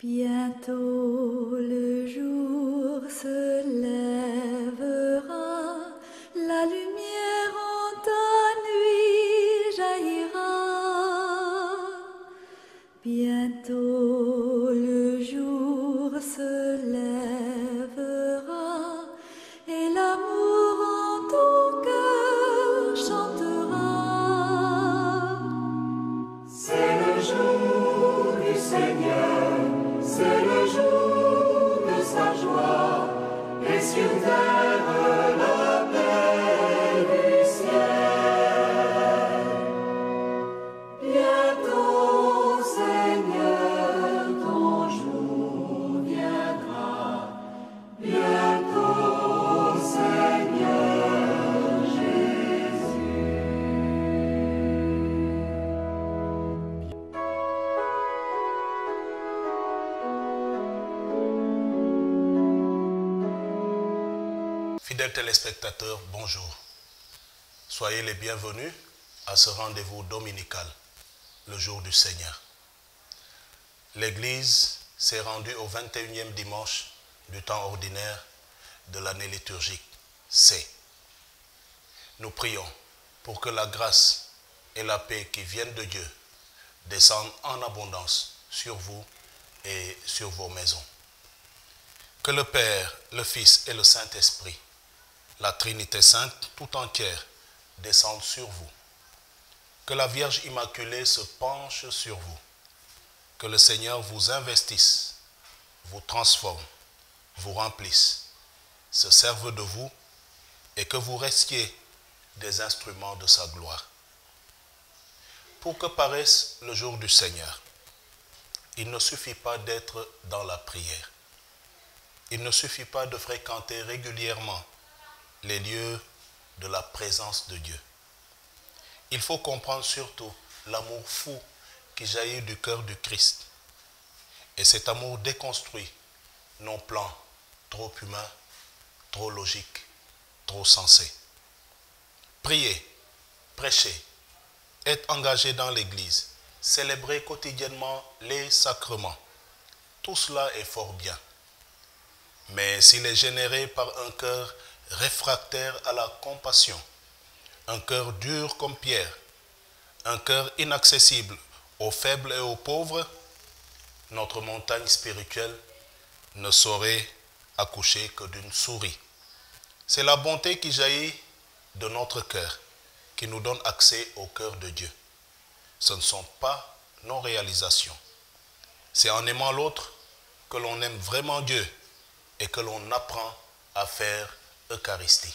Bientôt le jour se lèvera, la lumière en ta nuit jaillira. Bientôt le jour se lèvera et l'amour en ton cœur chantera. C'est le jour du Seigneur, c'est le jour de sa joie, et sur terre la paix du ciel. Bientôt, Seigneur, ton jour viendra. Bientôt, Seigneur Jésus. Fidèles téléspectateurs, bonjour. Soyez les bienvenus à ce rendez-vous dominical, le jour du Seigneur. L'Église s'est rendue au 21e dimanche du temps ordinaire de l'année liturgique C. Nous prions pour que la grâce et la paix qui viennent de Dieu descendent en abondance sur vous et sur vos maisons. Que le Père, le Fils et le Saint-Esprit, la Trinité Sainte tout entière, descende sur vous. Que la Vierge Immaculée se penche sur vous. Que le Seigneur vous investisse, vous transforme, vous remplisse, se serve de vous et que vous restiez des instruments de sa gloire. Pour que paraisse le jour du Seigneur, il ne suffit pas d'être dans la prière. Il ne suffit pas de fréquenter régulièrement les lieux de la présence de Dieu. Il faut comprendre surtout l'amour fou qui jaillit du cœur du Christ. Et cet amour déconstruit nos plans trop humains, trop logiques, trop sensés. Prier, prêcher, être engagé dans l'Église, célébrer quotidiennement les sacrements, tout cela est fort bien. Mais s'il est généré par un cœur réfractaire à la compassion, un cœur dur comme pierre, un cœur inaccessible aux faibles et aux pauvres, notre montagne spirituelle ne saurait accoucher que d'une souris. C'est la bonté qui jaillit de notre cœur qui nous donne accès au cœur de Dieu. Ce ne sont pas nos réalisations. C'est en aimant l'autre que l'on aime vraiment Dieu et que l'on apprend à faire Eucharistie.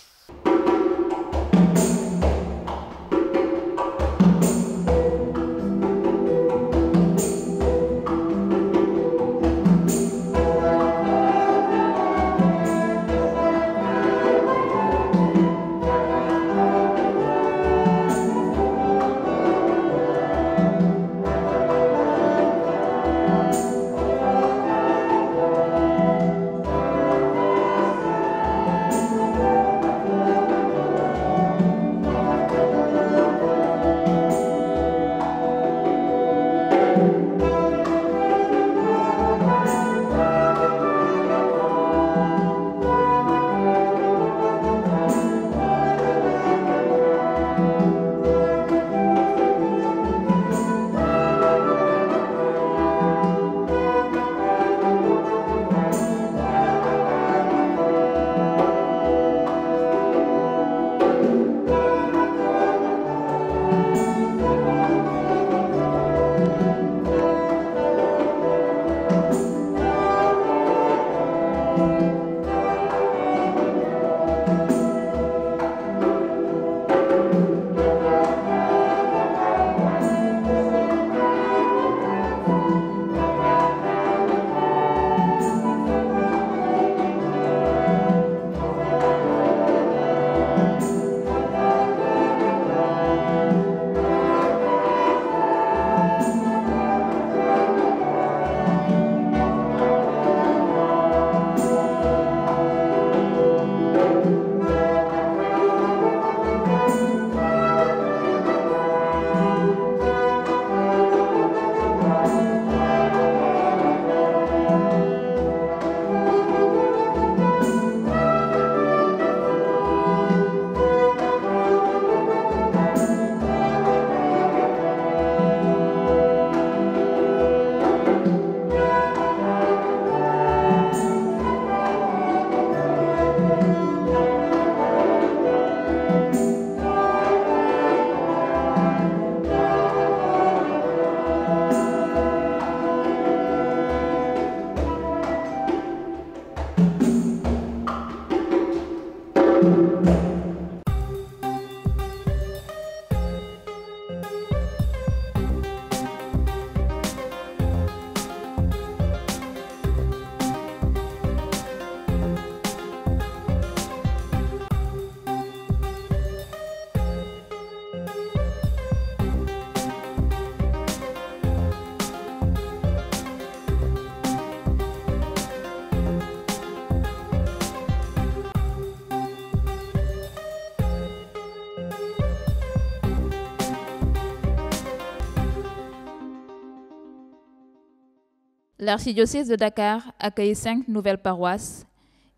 L'archidiocèse de Dakar accueille 5 nouvelles paroisses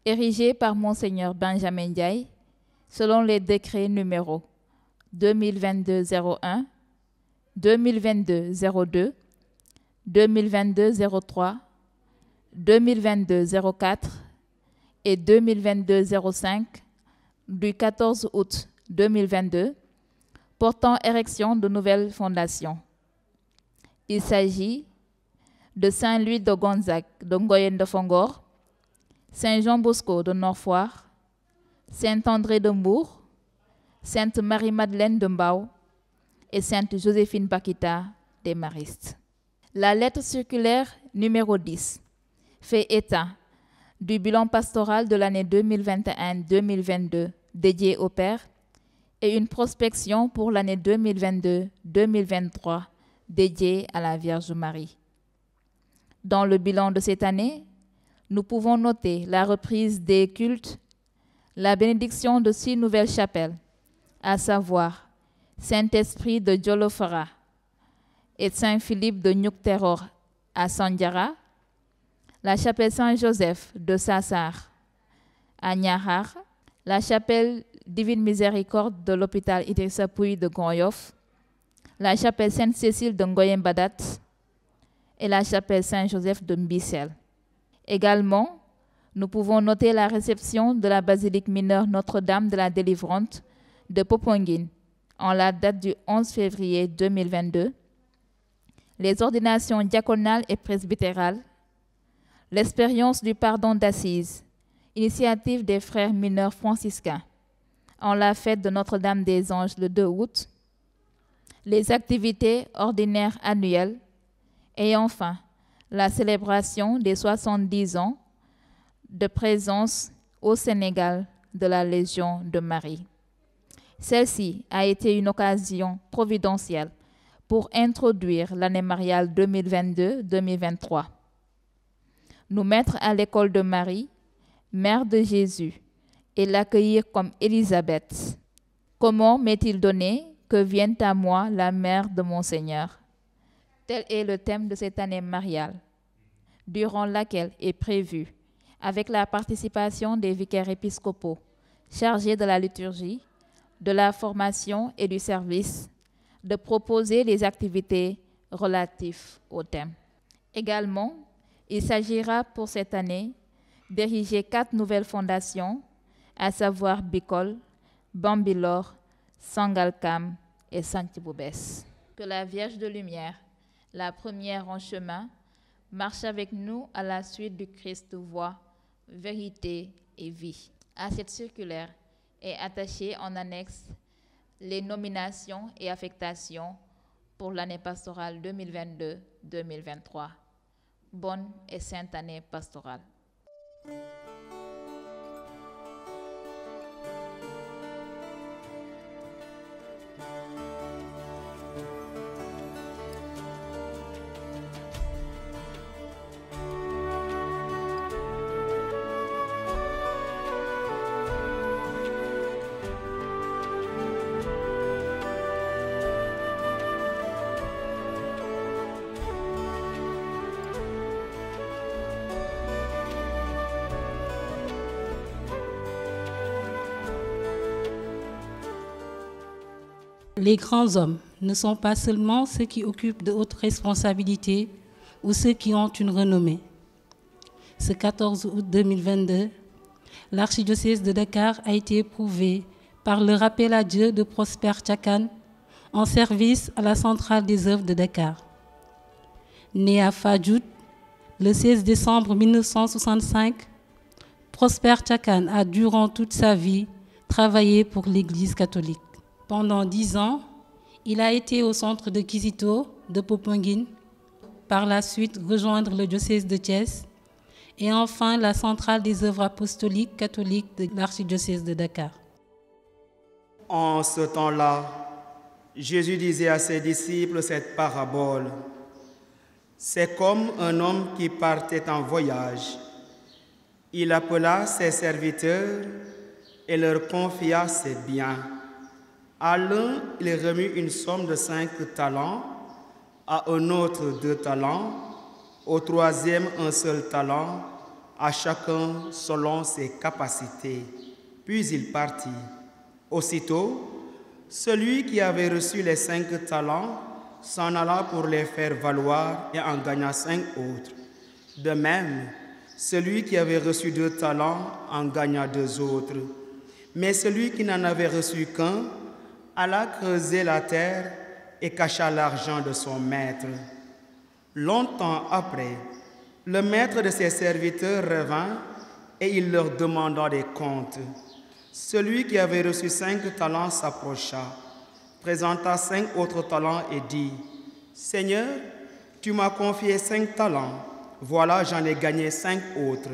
érigées par Monseigneur Benjamin Ndiaye selon les décrets numéros 2022-01, 2022-02, 2022-03, 2022-04 et 2022-05 du 14 août 2022 portant érection de nouvelles fondations. Il s'agit de Saint-Louis de Gonzague de Ngoyen de Fongor, Saint-Jean-Bosco de Nord-Foire, Saint-André de Mbour, Sainte Marie-Madeleine de Mbao et Sainte Joséphine Paquita des Maristes. La lettre circulaire numéro 10 fait état du bilan pastoral de l'année 2021-2022 dédié au Père et une prospection pour l'année 2022-2023 dédiée à la Vierge Marie. Dans le bilan de cette année, nous pouvons noter la reprise des cultes, la bénédiction de 6 nouvelles chapelles, à savoir Saint-Esprit de Djolofara et Saint-Philippe de Nyukteror à Sandiara, la chapelle Saint-Joseph de Sassar à Niahar, la chapelle Divine Miséricorde de l'hôpital Idrissa Pouye de Gonyof, la chapelle Sainte-Cécile de Ngoyen Badat et la chapelle Saint-Joseph de Mbissel. Également, nous pouvons noter la réception de la basilique mineure Notre-Dame de la Délivrante de Poponguine en la date du 11 février 2022, les ordinations diaconales et presbytérales, l'expérience du pardon d'assises, initiative des frères mineurs franciscains, en la fête de Notre-Dame des Anges le 2 août, les activités ordinaires annuelles et enfin la célébration des 70 ans de présence au Sénégal de la Légion de Marie. Celle-ci a été une occasion providentielle pour introduire l'année mariale 2022-2023. Nous mettre à l'école de Marie, mère de Jésus, et l'accueillir comme Élisabeth. Comment m'est-il donné que vienne à moi la mère de mon Seigneur? Tel est le thème de cette année mariale, durant laquelle est prévu, avec la participation des vicaires épiscopaux chargés de la liturgie, de la formation et du service, de proposer les activités relatives au thème. Également, il s'agira pour cette année d'ériger 4 nouvelles fondations, à savoir Bicol, Bambilor, Sangalkam et Santibobès. Que la Vierge de Lumière, la première en chemin, marche avec nous à la suite du Christ voie, vérité et vie. À cette circulaire est attachée en annexe les nominations et affectations pour l'année pastorale 2022-2023. Bonne et sainte année pastorale. Les grands hommes ne sont pas seulement ceux qui occupent de hautes responsabilités ou ceux qui ont une renommée. Ce 14 août 2022, l'archidiocèse de Dakar a été éprouvé par le rappel à Dieu de Prosper Tchakan en service à la centrale des œuvres de Dakar. Né à Fadjoud le 16 décembre 1965, Prosper Tchakan a durant toute sa vie travaillé pour l'Église catholique. Pendant 10 ans, il a été au centre de Kizito de Popenguine, par la suite rejoindre le diocèse de Thiès et enfin la centrale des œuvres apostoliques catholiques de l'archidiocèse de Dakar. En ce temps-là, Jésus disait à ses disciples cette parabole. C'est comme un homme qui partait en voyage. Il appela ses serviteurs et leur confia ses biens. À l'un, il remit une somme de 5 talents, à un autre 2 talents, Au troisième, un seul talent, à chacun selon ses capacités. Puis il partit. Aussitôt, celui qui avait reçu les 5 talents s'en alla pour les faire valoir et en gagna 5 autres. De même, celui qui avait reçu 2 talents en gagna 2 autres. Mais celui qui n'en avait reçu qu'un alla creuser la terre et cacha l'argent de son maître. Longtemps après, le maître de ses serviteurs revint et il leur demanda des comptes. Celui qui avait reçu 5 talents s'approcha, présenta 5 autres talents et dit, « Seigneur, tu m'as confié 5 talents, voilà j'en ai gagné 5 autres. »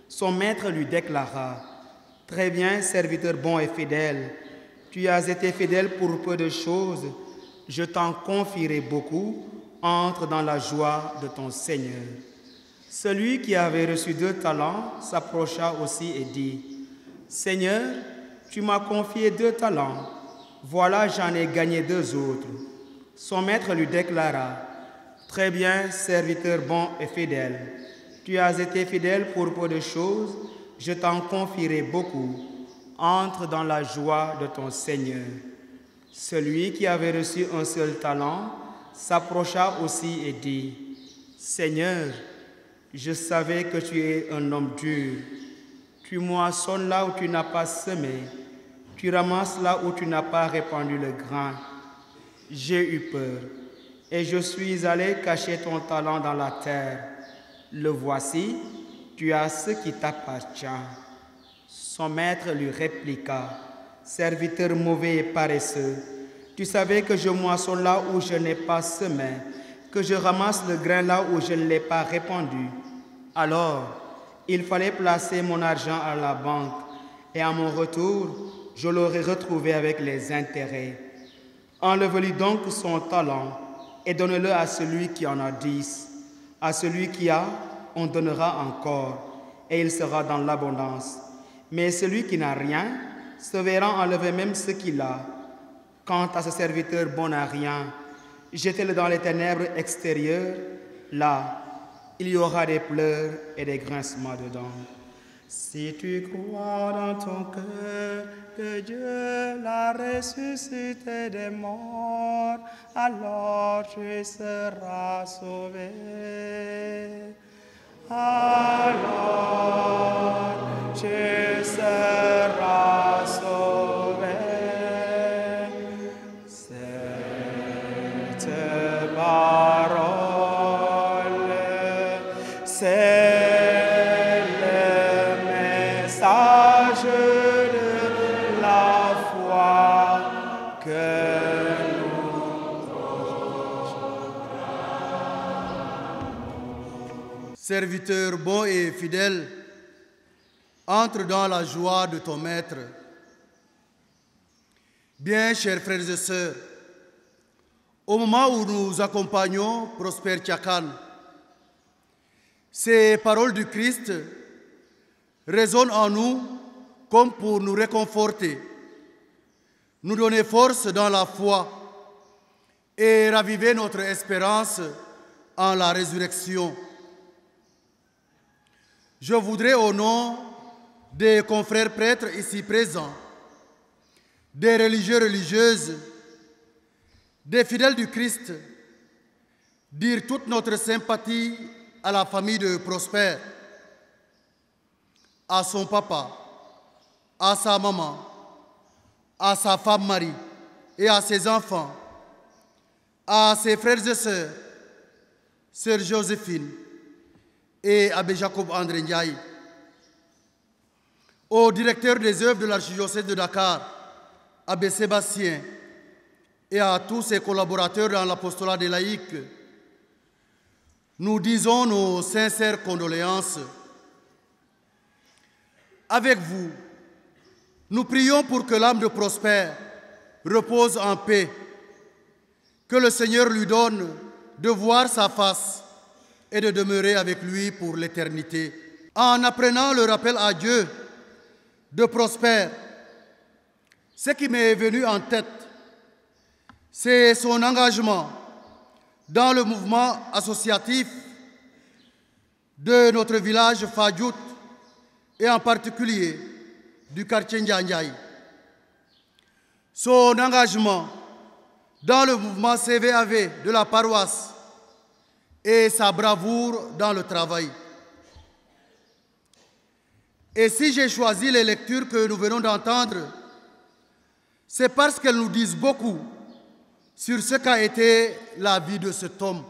Son maître lui déclara, « Très bien, serviteur bon et fidèle, tu as été fidèle pour peu de choses, je t'en confierai beaucoup, entre dans la joie de ton Seigneur. » Celui qui avait reçu 2 talents s'approcha aussi et dit, « Seigneur, tu m'as confié 2 talents, voilà j'en ai gagné 2 autres. » Son maître lui déclara, « Très bien, serviteur bon et fidèle, tu as été fidèle pour peu de choses, je t'en confierai beaucoup, entre dans la joie de ton Seigneur. » Celui qui avait reçu un seul talent s'approcha aussi et dit, « Seigneur, je savais que tu es un homme dur. Tu moissonnes là où tu n'as pas semé, tu ramasses là où tu n'as pas répandu le grain. J'ai eu peur et je suis allé cacher ton talent dans la terre. Le voici, tu as ce qui t'appartient. » Son maître lui répliqua, « Serviteur mauvais et paresseux, tu savais que je moissonne là où je n'ai pas semé, que je ramasse le grain là où je ne l'ai pas répandu. Alors, il fallait placer mon argent à la banque, et à mon retour, je l'aurais retrouvé avec les intérêts. Enlève-lui donc son talent, et donne-le à celui qui en a 10. À celui qui a, on donnera encore, et il sera dans l'abondance. Mais celui qui n'a rien, se verra enlever même ce qu'il a. Quant à ce serviteur bon à rien, jetez-le dans les ténèbres extérieures, là, il y aura des pleurs et des grincements dedans. Si tu crois dans ton cœur que Dieu l'a ressuscité des morts, alors tu seras sauvé. Alors tu seras sauvé. Cette parole, c'est le message de la foi que nous. Serviteur bon et fidèle, entre dans la joie de ton maître. Bien, chers frères et sœurs, au moment où nous accompagnons Prosper Tchakan, ces paroles du Christ résonnent en nous comme pour nous réconforter, nous donner force dans la foi et raviver notre espérance en la résurrection. Je voudrais, au nom des confrères prêtres ici présents, des religieux religieuses, des fidèles du Christ, dire toute notre sympathie à la famille de Prosper, à son papa, à sa maman, à sa femme Marie et à ses enfants, à ses frères et sœurs, sœur Joséphine et abbé Jacob André Ndiaye, au directeur des œuvres de l'archidiocèse de Dakar, abbé Sébastien, et à tous ses collaborateurs dans l'apostolat des laïcs, nous disons nos sincères condoléances. Avec vous, nous prions pour que l'âme de Prosper repose en paix, que le Seigneur lui donne de voir sa face et de demeurer avec lui pour l'éternité. En apprenant le rappel à Dieu de Prosper, ce qui m'est venu en tête, c'est son engagement dans le mouvement associatif de notre village Fadjout et en particulier du quartier Ndiandiaï. Son engagement dans le mouvement CVAV de la paroisse et sa bravoure dans le travail. Et si j'ai choisi les lectures que nous venons d'entendre, c'est parce qu'elles nous disent beaucoup sur ce qu'a été la vie de cet homme.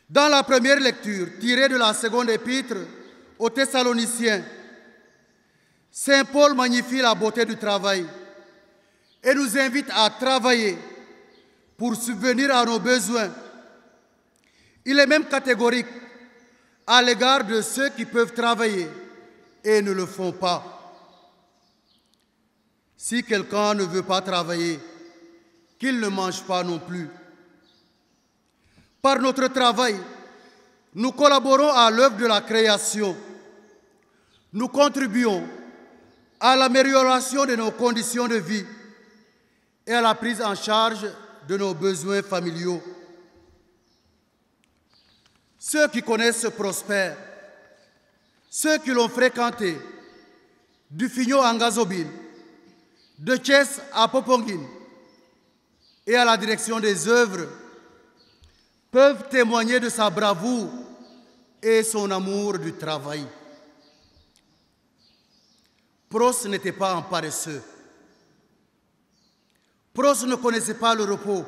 Dans la première lecture, tirée de la seconde épître aux Thessaloniciens, Saint Paul magnifie la beauté du travail et nous invite à travailler pour subvenir à nos besoins. Il est même catégorique à l'égard de ceux qui peuvent travailler et ne le font pas. Si quelqu'un ne veut pas travailler, qu'il ne mange pas non plus. Par notre travail, nous collaborons à l'œuvre de la création. Nous contribuons à l'amélioration de nos conditions de vie et à la prise en charge de nos besoins familiaux. Ceux qui connaissent Prosper, ceux qui l'ont fréquenté, du Fignon à Ngazobine, de Thiès à Poponguine et à la direction des œuvres, peuvent témoigner de sa bravoure et son amour du travail. Pros n'était pas un paresseux. Pros ne connaissait pas le repos.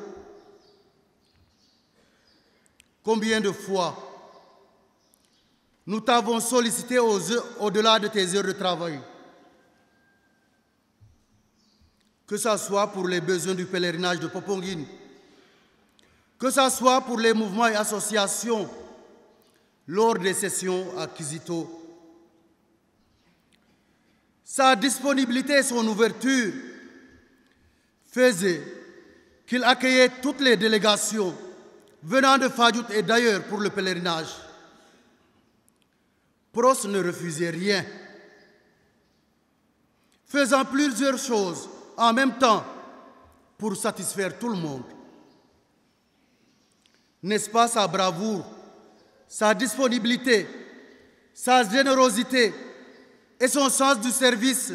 Combien de fois nous t'avons sollicité au-delà de tes heures de travail, que ce soit pour les besoins du pèlerinage de Poponguine, que ce soit pour les mouvements et associations lors des sessions à Kizito. Sa disponibilité et son ouverture faisaient qu'il accueillait toutes les délégations venant de Fadjout et d'ailleurs pour le pèlerinage. Pros ne refusait rien, faisant plusieurs choses en même temps pour satisfaire tout le monde. N'est-ce pas sa bravoure, sa disponibilité, sa générosité et son sens du service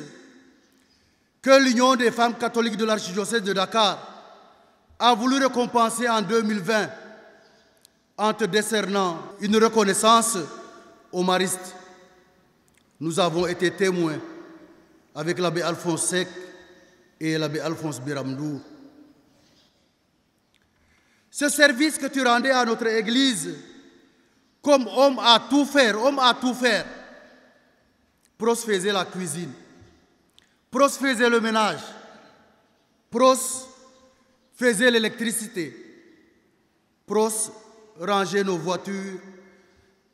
que l'Union des femmes catholiques de l'archidiocèse de Dakar a voulu récompenser en 2020 en te décernant une reconnaissance aux maristes. Nous avons été témoins avec l'abbé Alphonse Sek et l'abbé Alphonse Biramdour. Ce service que tu rendais à notre Église comme homme à tout faire, Pros faisait la cuisine, Pros faisait le ménage, Pros faisait l'électricité, Pros rangeait nos voitures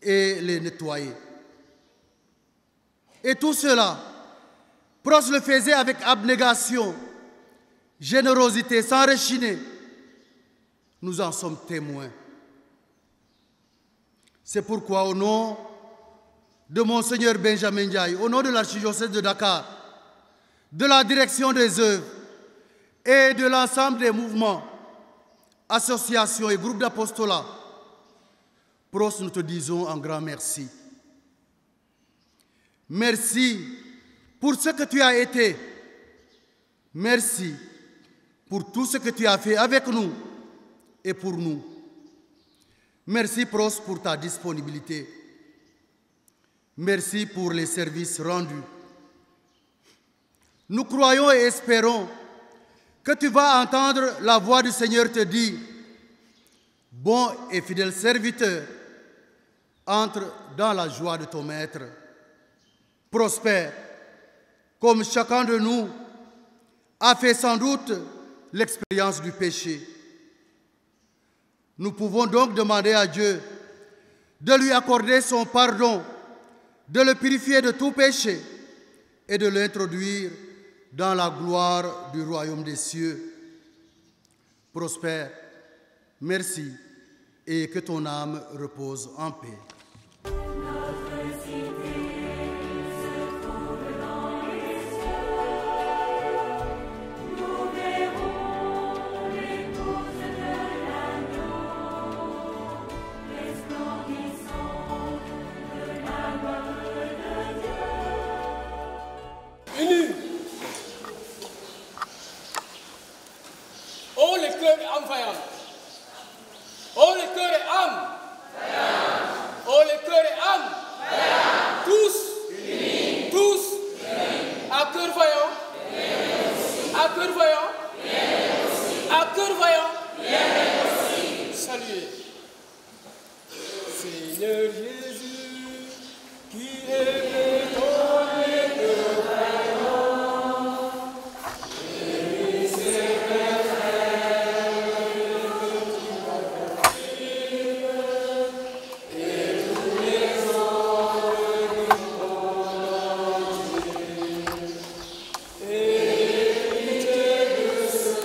et les nettoyait. Et tout cela, Pros le faisait avec abnégation, générosité, sans rechiner. Nous en sommes témoins. C'est pourquoi au nom de Monseigneur Benjamin Ndiaye, au nom de l'archidiocèse de Dakar, de la direction des œuvres et de l'ensemble des mouvements, associations et groupes d'apostolat, Pros, nous te disons un grand merci. Merci pour ce que tu as été. Merci pour tout ce que tu as fait avec nous et pour nous. Merci, Pros, pour ta disponibilité. Merci pour les services rendus. Nous croyons et espérons que tu vas entendre la voix du Seigneur te dire: bon et fidèle serviteur, entre dans la joie de ton maître. Prospère, comme chacun de nous a fait sans doute l'expérience du péché. Nous pouvons donc demander à Dieu de lui accorder son pardon, de le purifier de tout péché et de l'introduire dans la gloire du royaume des cieux. Prospère, merci et que ton âme repose en paix. Resplendissant Jésus, qui aimait ton éternellement, et ses frères et tous les hommes du monde entier, et de ceux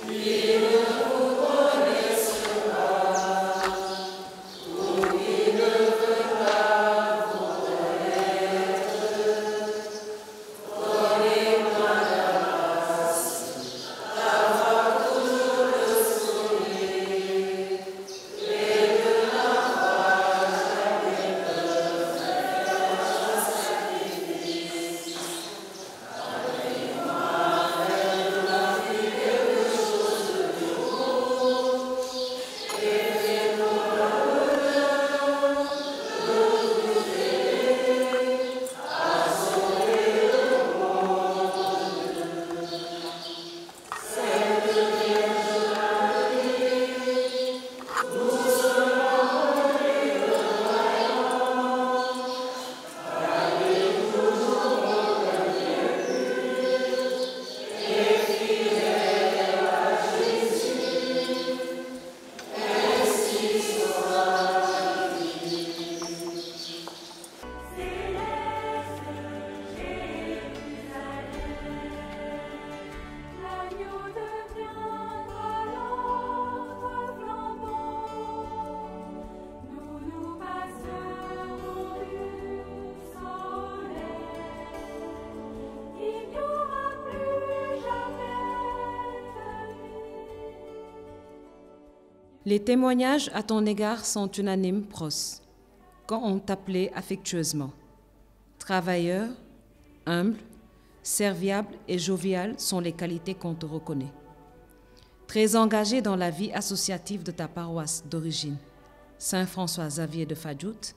qui ne vous connaissent pas, ou qui ne veulent pas vous connaître, donnez-moi la grâce d'avoir toujours le sourire et de n'avoir jamais peur de faire un sacrifice. Apprenez-moi à faire de ma vie quelque chose de nouveau et faites-moi l'honneur de vous aider à sauver le monde. Sainte Vierge Marie, doucement remplie de croyance, gardez-nous et fidèle à Jésus, ainsi sera la vie. Céleste Jérusalem, l'agneau deviendra l'autre flambeau. Nous passerons du soleil. Il n'y aura plus jamais de nuit. Les témoignages à ton égard sont unanimes, Pros, quand on t'appelait affectueusement. Travailleur, humble, serviable et jovial sont les qualités qu'on te reconnaît. Très engagé dans la vie associative de ta paroisse d'origine, Saint-François Xavier de Fadjout,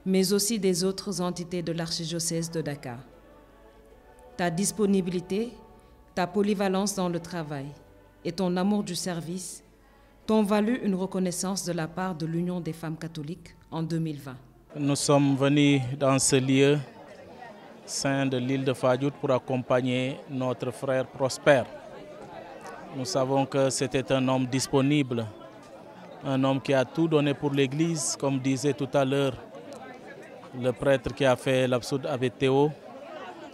mais aussi des autres entités de l'archidiocèse de Dakar. Ta disponibilité, ta polyvalence dans le travail et ton amour du service t'ont valu une reconnaissance de la part de l'Union des femmes catholiques en 2020. Nous sommes venus dans ce lieu saint de l'île de Fadjout pour accompagner notre frère Prosper. Nous savons que c'était un homme disponible, un homme qui a tout donné pour l'Église, comme disait tout à l'heure le prêtre qui a fait l'absurde avec Théo.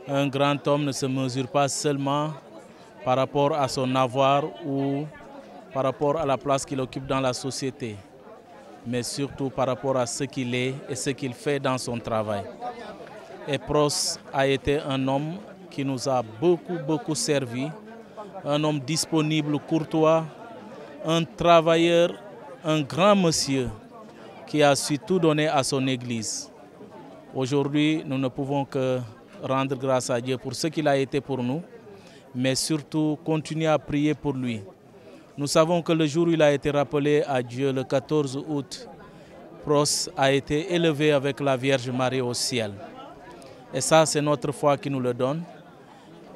Un grand homme ne se mesure pas seulement par rapport à son avoir ou par rapport à la place qu'il occupe dans la société, mais surtout par rapport à ce qu'il est et ce qu'il fait dans son travail. Et Pros a été un homme qui nous a beaucoup servi, un homme disponible, courtois, un travailleur, un grand monsieur qui a su tout donner à son Église. Aujourd'hui, nous ne pouvons que rendre grâce à Dieu pour ce qu'il a été pour nous, mais surtout continuer à prier pour lui. Nous savons que le jour où il a été rappelé à Dieu, le 14 août, Pros a été élevé avec la Vierge Marie au ciel. Et ça, c'est notre foi qui nous le donne.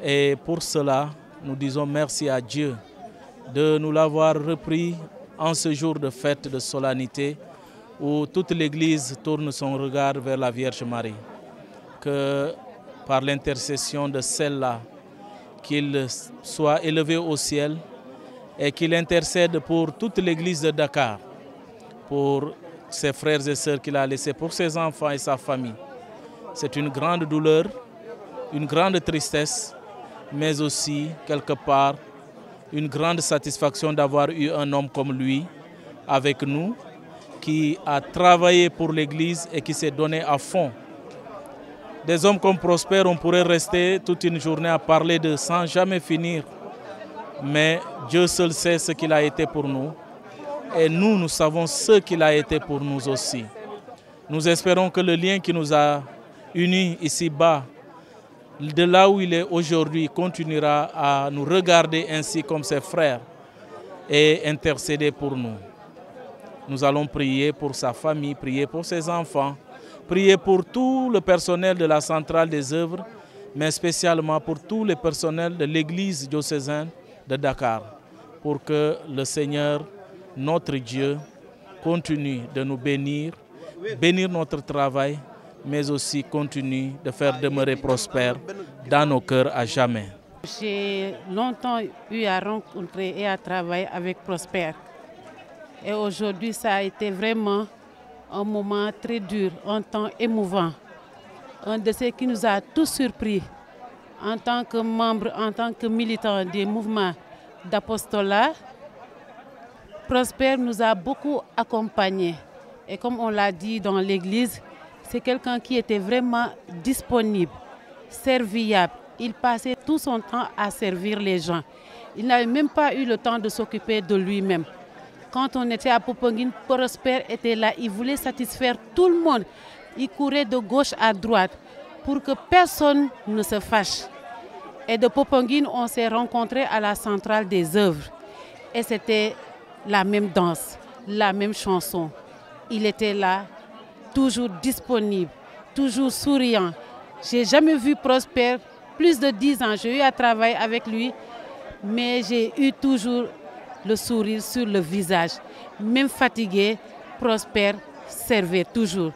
Et pour cela, nous disons merci à Dieu de nous l'avoir repris en ce jour de fête, de solennité, où toute l'Église tourne son regard vers la Vierge Marie. Que par l'intercession de celle-là, qu'il soit élevé au ciel et qu'il intercède pour toute l'Église de Dakar, pour ses frères et sœurs qu'il a laissés, pour ses enfants et sa famille. C'est une grande douleur, une grande tristesse, mais aussi, quelque part, une grande satisfaction d'avoir eu un homme comme lui avec nous, qui a travaillé pour l'Église et qui s'est donné à fond. Des hommes comme Prosper, on pourrait rester toute une journée à parler d'eux sans jamais finir. Mais Dieu seul sait ce qu'il a été pour nous. Et nous, nous savons ce qu'il a été pour nous aussi. Nous espérons que le lien qui nous a unis ici-bas, de là où il est aujourd'hui, continuera à nous regarder ainsi comme ses frères et intercéder pour nous. Nous allons prier pour sa famille, prier pour ses enfants, prier pour tout le personnel de la centrale des œuvres, mais spécialement pour tout le personnel de l'église diocésaine de Dakar, pour que le Seigneur, notre Dieu, continue de nous bénir bénir notre travail, mais aussi continue de faire demeurer Prosper dans nos cœurs à jamais. J'ai longtemps eu à rencontrer et à travailler avec Prosper. Et aujourd'hui, ça a été vraiment un moment très dur, un temps émouvant. Un de ceux qui nous a tous surpris en tant que membres, en tant que militants des mouvements d'apostolat. Prosper nous a beaucoup accompagnés. Et comme on l'a dit dans l'église, c'est quelqu'un qui était vraiment disponible, serviable. Il passait tout son temps à servir les gens. Il n'avait même pas eu le temps de s'occuper de lui-même. Quand on était à Popenguine, Prosper était là. Il voulait satisfaire tout le monde. Il courait de gauche à droite pour que personne ne se fâche. Et de Popenguine, on s'est rencontrés à la centrale des œuvres. Et c'était la même danse, la même chanson. Il était là, toujours disponible, toujours souriant. Je n'ai jamais vu Prosper plus de 10 ans. J'ai eu à travailler avec lui, mais j'ai eu toujours le sourire sur le visage. Même fatigué, Prosper servait toujours.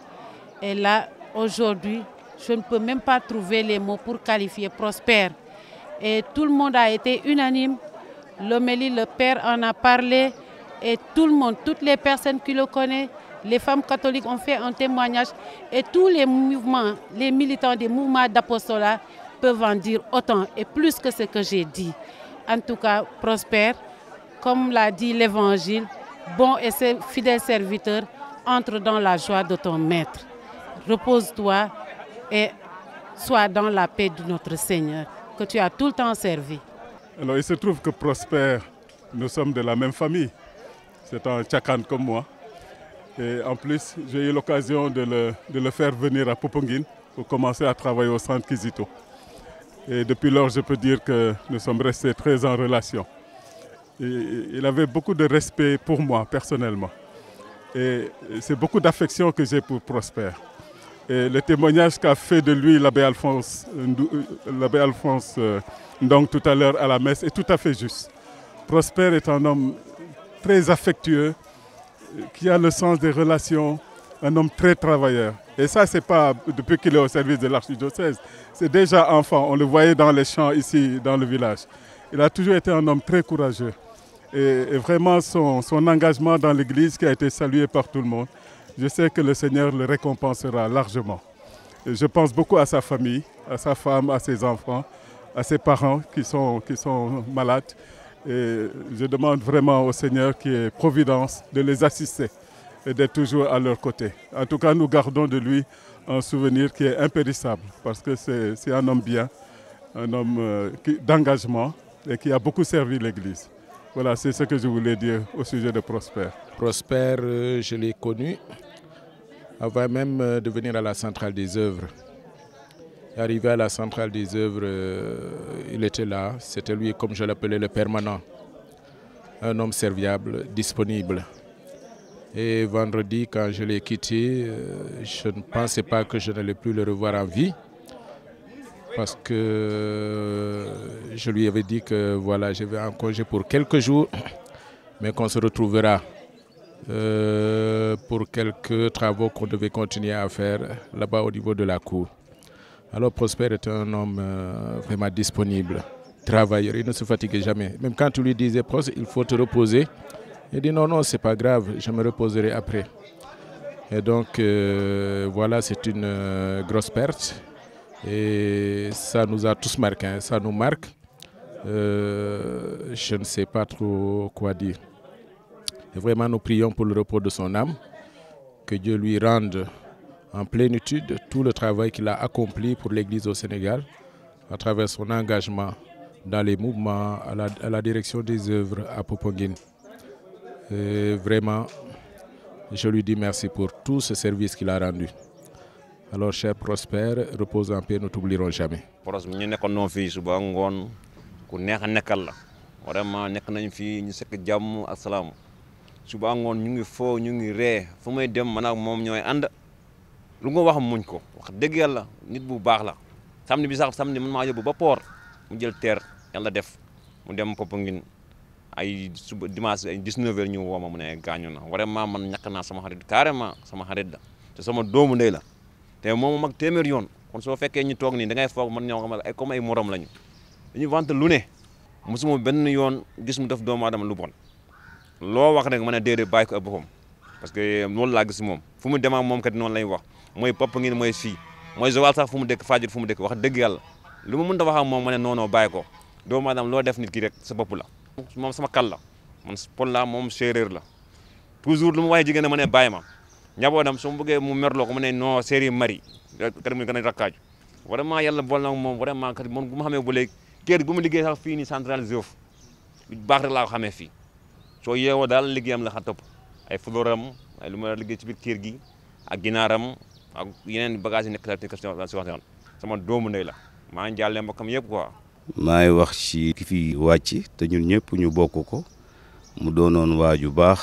Et là, aujourd'hui, je ne peux même pas trouver les mots pour qualifier Prosper. Et tout le monde a été unanime. L'homélie, le Père en a parlé. Et tout le monde, toutes les personnes qui le connaissent, les femmes catholiques ont fait un témoignage. Et tous les mouvements, les militants des mouvements d'apostolat peuvent en dire autant et plus que ce que j'ai dit. En tout cas, Prosper, comme l'a dit l'Évangile, bon et fidèle serviteur, entre dans la joie de ton maître. Repose-toi et sois dans la paix de notre Seigneur, que tu as tout le temps servi. Alors il se trouve que Prosper, nous sommes de la même famille. C'est un Tchakan comme moi. Et en plus, j'ai eu l'occasion de le faire venir à Popenguine pour commencer à travailler au centre Kizito. Et depuis lors, je peux dire que nous sommes restés très en relation. Et il avait beaucoup de respect pour moi, personnellement. Et c'est beaucoup d'affection que j'ai pour Prosper. Et le témoignage qu'a fait de lui l'abbé Alphonse Ndong tout à l'heure à la messe est tout à fait juste. Prosper est un homme très affectueux, qui a le sens des relations, un homme très travailleur. Et ça, ce n'est pas depuis qu'il est au service de l'archidiocèse. C'est déjà enfant, on le voyait dans les champs ici, dans le village. Il a toujours été un homme très courageux. Et vraiment, son engagement dans l'Église qui a été salué par tout le monde, je sais que le Seigneur le récompensera largement. Et je pense beaucoup à sa famille, à sa femme, à ses enfants, à ses parents qui sont malades. Et je demande vraiment au Seigneur qui est providence de les assister et d'être toujours à leur côté. En tout cas, nous gardons de lui un souvenir qui est impérissable parce que c'est un homme bien, un homme d'engagement et qui a beaucoup servi l'Église. Voilà, c'est ce que je voulais dire au sujet de Prosper. Prosper, je l'ai connu avant même de venir à la centrale des œuvres. Arrivé à la centrale des œuvres, il était là. C'était lui, comme je l'appelais, le permanent. Un homme serviable, disponible. Et vendredi, quand je l'ai quitté, je ne pensais pas que je n'allais plus le revoir en vie. Parce que je lui avais dit que voilà, je vais en congé pour quelques jours, mais qu'on se retrouvera pour quelques travaux qu'on devait continuer à faire là-bas au niveau de la cour. Alors Prosper est un homme vraiment disponible, travailleur, il ne se fatigue jamais. Même quand tu lui disais, Prosper, il faut te reposer, il dit non, non, c'est pas grave, je me reposerai après. Et donc voilà, c'est une grosse perte et ça nous a tous marqué, hein, ça nous marque. Je ne sais pas trop quoi dire. Et vraiment, nous prions pour le repos de son âme, que Dieu lui rende en plénitude tout le travail qu'il a accompli pour l'Église au Sénégal à travers son engagement dans les mouvements, à la direction des œuvres à Popenguine. Et vraiment, je lui dis merci pour tout ce service qu'il a rendu. Alors, cher Prosper, repose en paix, nous ne t'oublierons jamais. suba ngoon ñu ngi foo ñu ngi ree fu may dem man ak moom ñooy ànd lu nga wax muñ ko wax dëgg yàlla nit bu baax la samedi bi sax samedi man maa yóbbu ba port mu jël teer yàlla def mu dem Popenguine ay suba dimanche ay 19h ñu woo ma mu ne gaañu na vraiment man ñàkk naa sama xarit carrément sama xarit la te sama doomu ndey la te moom mag téeméer yoon kon soo fekkee ñu toog nii da ngay foog man ñoo xam ay comme ay morom lañu dañuy vante lu ne mosuma benn yoon gis mu def doomu aadama lu bon loo wax rek mën a déedéet bàyyi ko ak boppam parce que loolu laa gis moom fu mu demaa moom kat noonu lay wax mooy papa ngi mooy fii mooy Joal sax fu mu dëkk Fadiouth fu mu dëkk wax dëgg yàlla lu ma mën a wax ak moom ma ne non bàyyi ko doomu aadama loo def nit ki rek sa bopp la moom sama kal la man Pël la moom séeréer la toujours lu mu waxee jigéen ma ne bàyyi ma njabootam su ma bëggee mu merloo ko ma ne non séeréer mari kat mu gën a rakkaaju vraiment yàlla bool na moom vraiment kat moom bu ma xamee ba léegi kër gu ma liggéey sax fii nii central Zof lu baax rek laa ko xamee fii soo yeewoo daal liggéeyam la xa topp ay flooram ay lu ma liggéey ci biir kër gi ak ginaaram ak yeneen bagage yi nekk la si wax sama doomu ndey la maa ngi jàllee mbokkam yëpp quoi. maa ngi wax ci ki fi wàcc te ñun ñëpp ñu bokk ko mu doonoon waaju baax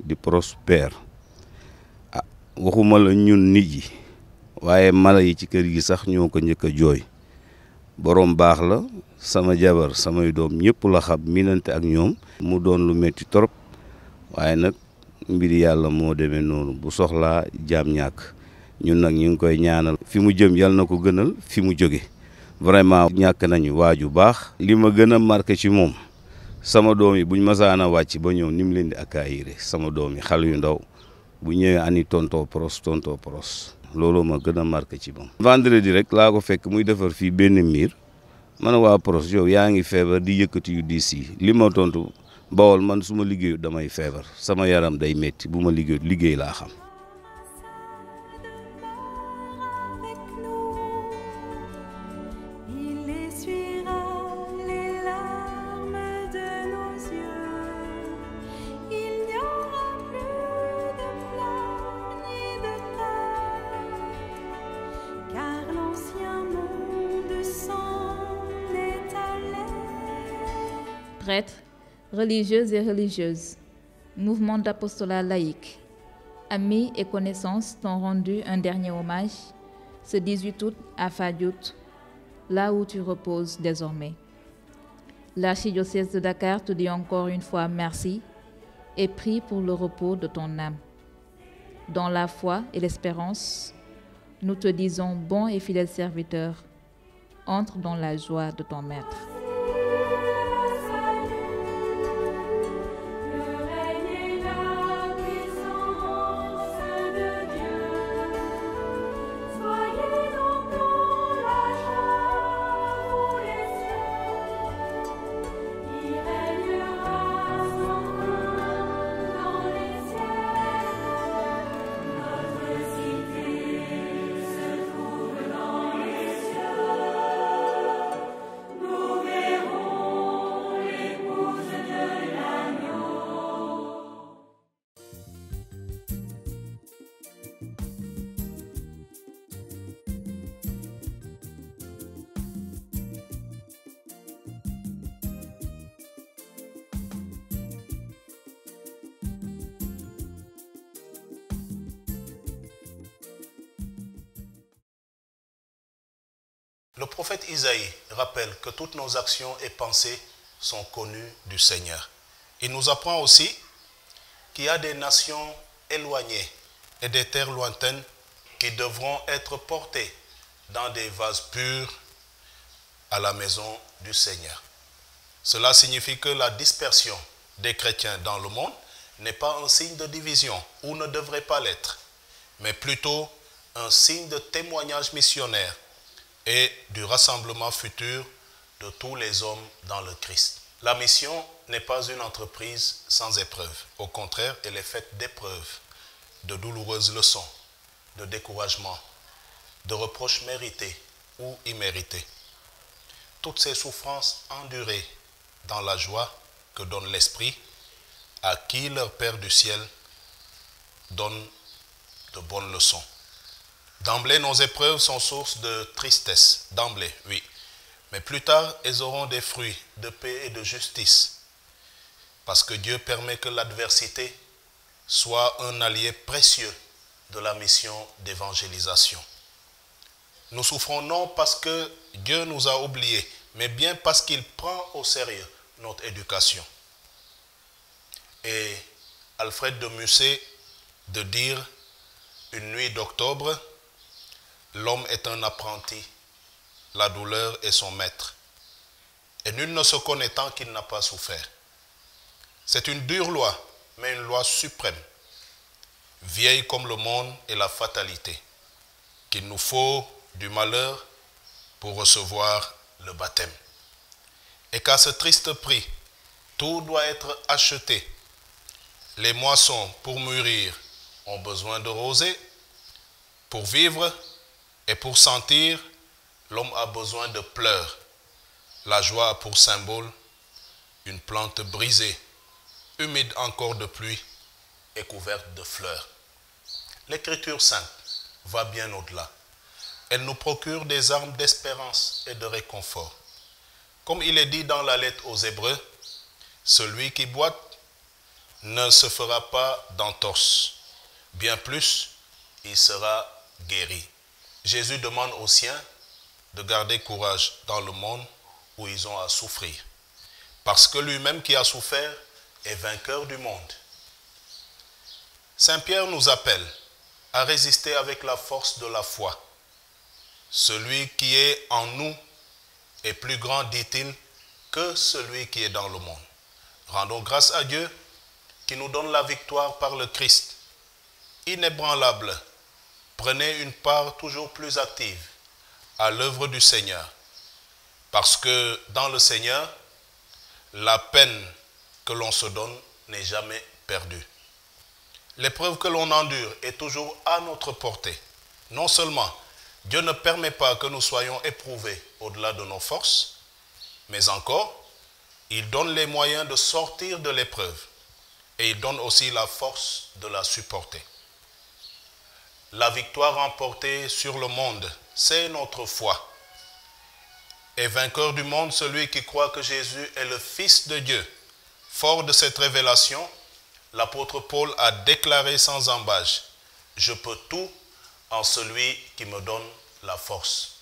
di Prospère ah waxuma la ñun nit yi waaye mala yi ci kër gi sax ñoo ko njëkk a jooy borom baax la sama jabar samay doom ñëpp la xam minante ak ñoom mu doon lu metti trop waaye nag mbiri yàlla moo demee noonu bu soxlaa jaam ñàkk ñun nag ñu ngi koy ñaanal fi mu jëm yàlla na ko gënal fi mu jóge vraiment ñàkk nañu waaju baax li ma gën a marqué ci moom sama doom yi buñ masaana wàcc ba ñëw ni mu leen di accueillir sama doom yi xale yu ndaw bu ñëwee ani tonto pros looloo ma gën a marqué ci moom. vendredi rek laa ko fekk muy defar fii benn miir ma ne waa pros yow yaa ngi feebar di yëkkati yu diis yi li ma tontu Bawol man su ma liggéeyu damay feebar sama yaram day métti bu ma liggéey laa xam. Prêtres, religieuses et religieuses, mouvement d'apostolat laïque, amis et connaissances t'ont rendu un dernier hommage ce 18 août à Fadiouth, là où tu reposes désormais. L'archidiocèse de Dakar te dit encore une fois merci et prie pour le repos de ton âme. Dans la foi et l'espérance, nous te disons bon et fidèle serviteur, entre dans la joie de ton maître. Le prophète Isaïe rappelle que toutes nos actions et pensées sont connues du Seigneur. Il nous apprend aussi qu'il y a des nations éloignées et des terres lointaines qui devront être portées dans des vases purs à la maison du Seigneur. Cela signifie que la dispersion des chrétiens dans le monde n'est pas un signe de division ou ne devrait pas l'être, mais plutôt un signe de témoignage missionnaire et du rassemblement futur de tous les hommes dans le Christ. La mission n'est pas une entreprise sans épreuve. Au contraire, elle est faite d'épreuves, de douloureuses leçons, de découragement, de reproches mérités ou immérités. Toutes ces souffrances endurées dans la joie que donne l'Esprit, à qui leur Père du ciel donne de bonnes leçons. D'emblée, nos épreuves sont source de tristesse. D'emblée, oui. Mais plus tard, elles auront des fruits de paix et de justice. Parce que Dieu permet que l'adversité soit un allié précieux de la mission d'évangélisation. Nous souffrons non parce que Dieu nous a oubliés, mais bien parce qu'il prend au sérieux notre éducation. Et Alfred de Musset de dire: Une nuit d'octobre, l'homme est un apprenti, la douleur est son maître. Et nul ne se connaît tant qu'il n'a pas souffert. C'est une dure loi, mais une loi suprême, vieille comme le monde et la fatalité, qu'il nous faut du malheur pour recevoir le baptême. Et qu'à ce triste prix, tout doit être acheté. Les moissons pour mûrir ont besoin de rosée. Pour vivre et pour sentir, l'homme a besoin de pleurs. La joie a pour symbole une plante brisée, humide encore de pluie et couverte de fleurs. L'Écriture sainte va bien au-delà. Elle nous procure des armes d'espérance et de réconfort. Comme il est dit dans la lettre aux Hébreux, celui qui boite ne se fera pas d'entorse. Bien plus, il sera guéri. Jésus demande aux siens de garder courage dans le monde où ils ont à souffrir. Parce que lui-même qui a souffert est vainqueur du monde. Saint Pierre nous appelle à résister avec la force de la foi. Celui qui est en nous est plus grand, dit-il, que celui qui est dans le monde. Rendons grâce à Dieu qui nous donne la victoire par le Christ. Inébranlable, prenez une part toujours plus active à l'œuvre du Seigneur. Parce que dans le Seigneur, la peine que l'on se donne n'est jamais perdue. L'épreuve que l'on endure est toujours à notre portée. Non seulement Dieu ne permet pas que nous soyons éprouvés au-delà de nos forces, mais encore, il donne les moyens de sortir de l'épreuve et il donne aussi la force de la supporter. La victoire remportée sur le monde, c'est notre foi. Et vainqueur du monde, celui qui croit que Jésus est le Fils de Dieu. Fort de cette révélation, l'apôtre Paul a déclaré sans ambages, « Je peux tout en celui qui me donne la force. »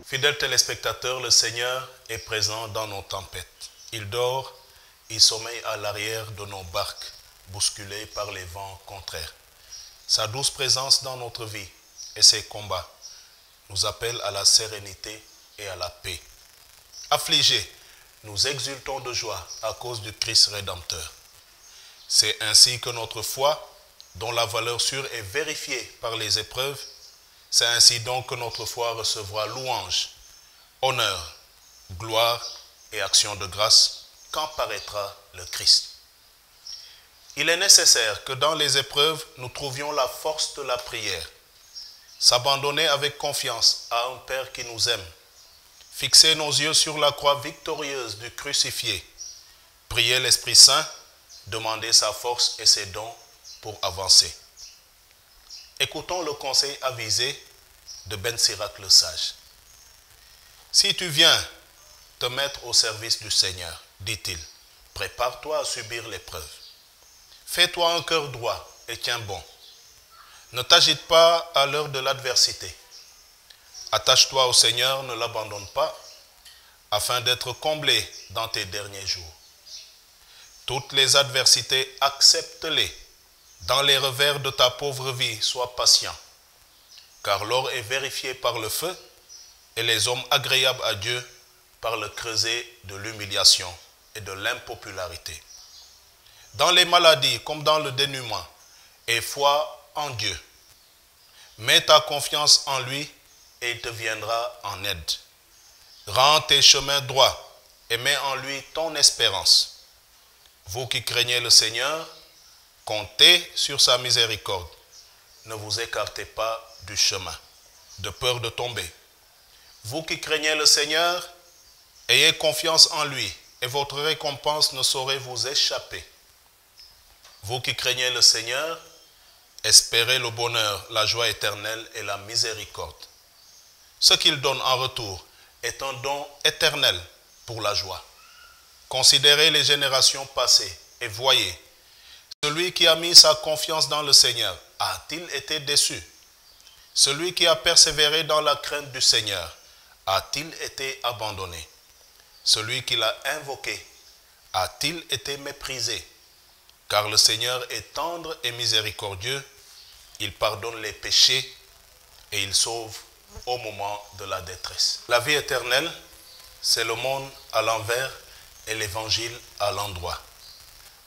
Fidèles téléspectateurs, le Seigneur est présent dans nos tempêtes. Il dort, il sommeille à l'arrière de nos barques. bousculés par les vents contraires. Sa douce présence dans notre vie et ses combats nous appellent à la sérénité et à la paix. Affligés, nous exultons de joie à cause du Christ Rédempteur. C'est ainsi que notre foi, dont la valeur sûre est vérifiée par les épreuves, c'est ainsi donc que notre foi recevra louange, honneur, gloire et action de grâce quand paraîtra le Christ. Il est nécessaire que dans les épreuves, nous trouvions la force de la prière, s'abandonner avec confiance à un Père qui nous aime, fixer nos yeux sur la croix victorieuse du crucifié, prier l'Esprit Saint, demander sa force et ses dons pour avancer. Écoutons le conseil avisé de Ben Sirac le sage. Si tu viens te mettre au service du Seigneur, dit-il, prépare-toi à subir l'épreuve. Fais-toi un cœur droit et tiens bon. Ne t'agite pas à l'heure de l'adversité. Attache-toi au Seigneur, ne l'abandonne pas, afin d'être comblé dans tes derniers jours. Toutes les adversités, accepte-les. Dans les revers de ta pauvre vie, sois patient, car l'or est vérifié par le feu et les hommes agréables à Dieu par le creuset de l'humiliation et de l'impopularité. Dans les maladies comme dans le dénuement, aie foi en Dieu. Mets ta confiance en lui et il te viendra en aide. Rends tes chemins droits et mets en lui ton espérance. Vous qui craignez le Seigneur, comptez sur sa miséricorde. Ne vous écartez pas du chemin, de peur de tomber. Vous qui craignez le Seigneur, ayez confiance en lui, et votre récompense ne saurait vous échapper. Vous qui craignez le Seigneur, espérez le bonheur, la joie éternelle et la miséricorde. Ce qu'il donne en retour est un don éternel pour la joie. Considérez les générations passées et voyez, celui qui a mis sa confiance dans le Seigneur, a-t-il été déçu? Celui qui a persévéré dans la crainte du Seigneur, a-t-il été abandonné? Celui qui l'a invoqué, a-t-il été méprisé? Car le Seigneur est tendre et miséricordieux, il pardonne les péchés et il sauve au moment de la détresse. La vie éternelle, c'est le monde à l'envers et l'évangile à l'endroit.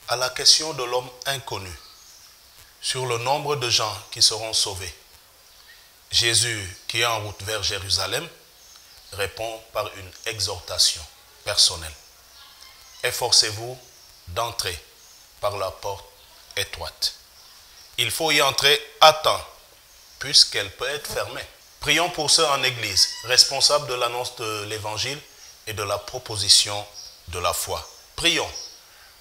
À la question de l'homme inconnu, sur le nombre de gens qui seront sauvés, Jésus, qui est en route vers Jérusalem, répond par une exhortation personnelle. Efforcez-vous d'entrer par la porte étroite. Il faut y entrer à temps, puisqu'elle peut être fermée. Prions pour ceux en Église, responsables de l'annonce de l'Évangile et de la proposition de la foi. Prions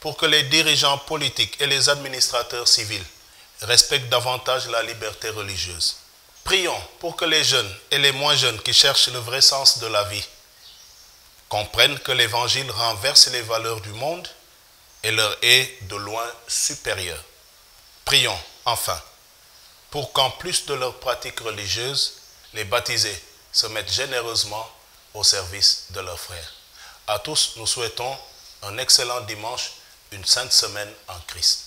pour que les dirigeants politiques et les administrateurs civils respectent davantage la liberté religieuse. Prions pour que les jeunes et les moins jeunes qui cherchent le vrai sens de la vie comprennent que l'Évangile renverse les valeurs du monde et leur est de loin supérieur. Prions, enfin, pour qu'en plus de leurs pratiques religieuses, les baptisés se mettent généreusement au service de leurs frères. À tous, nous souhaitons un excellent dimanche, une sainte semaine en Christ.